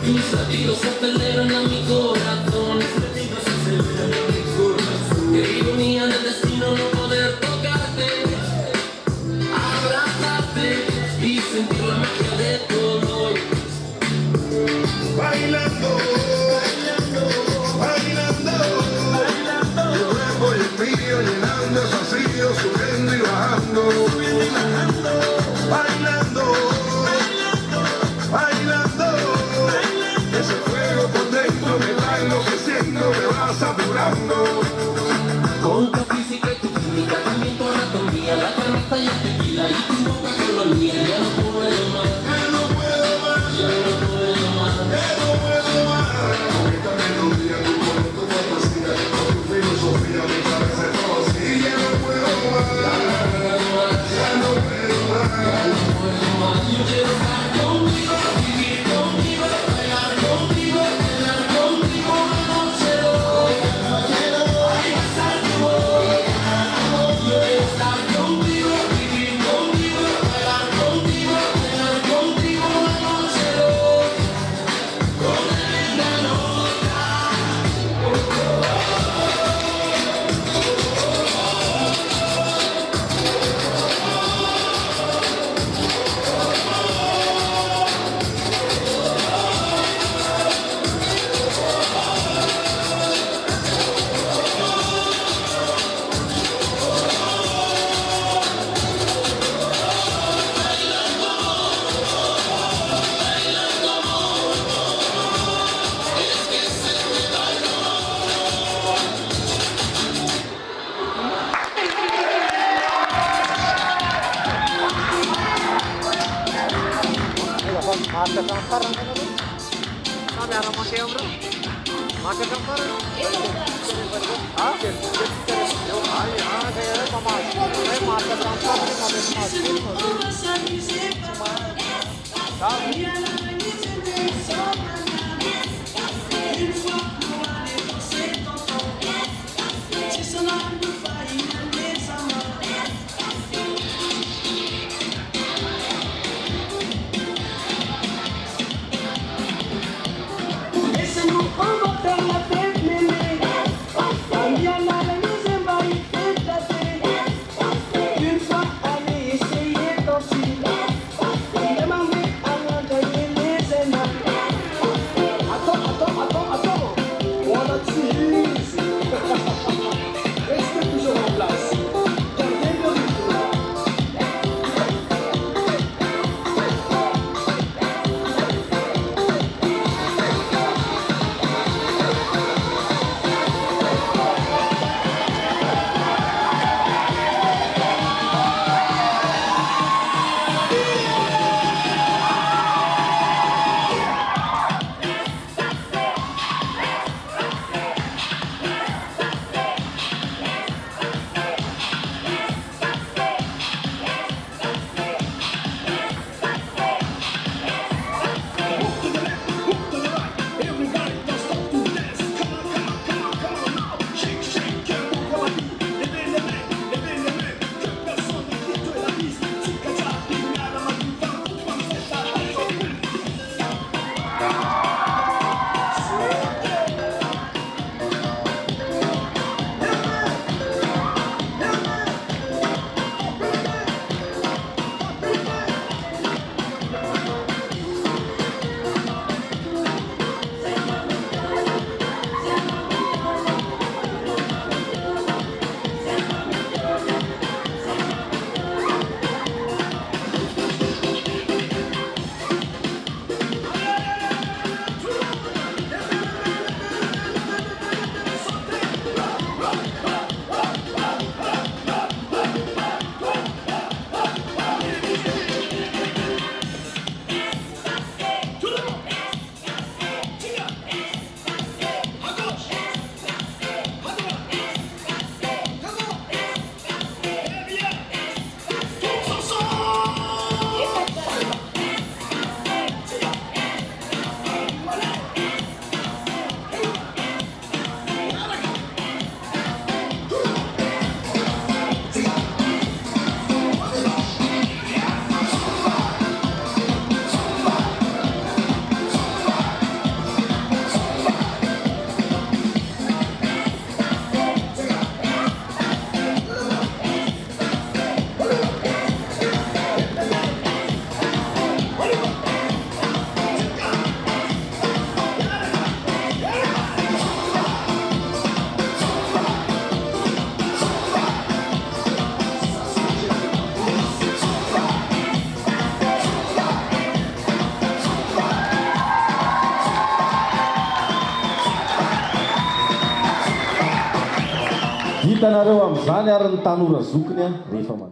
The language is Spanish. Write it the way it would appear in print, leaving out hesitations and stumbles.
Tus latidos aceleran a mi corazón. Tus latidos aceleran a mi corazón. Qué ironía del destino no poder tocarte, abrazarte y sentir la magia de tu olor. Bailando, bailando, bailando, bailando. Tu cuerpo y el mío llenando el vacío, subiendo y bajando, subiendo y bajando. Bailando, bailando, bailando, bailando. Ese fuego por dentro me va enloqueciendo, me va saturando. Con tu física y tu química, también tu anatomía, la canasta y el tequila y tu boca colonía. Ya no puedo más, Ya no puedo más, ya no puedo más. ya no puedo más. Con esta melodía, tu color, tu fantasía, con tu filosofía me parece todo así. Ya no puedo más, ya no puedo más. Yo quiero estar contigo, vivir contigo, bailar contigo, bailar contigo una noche loca. Ay, besar tu boca. Yo quiero estar contigo, vivir contigo, bailar contigo, bailar contigo una noche loca. Con tremenda nota. Marca gambar ang ano bro? Sabi araw mo siya bro? Marca gambar? Ah? Kaya pamas. Ay marca gambar ni mabes hitanareo amin'izany ary ny tanora zokiny a rehefa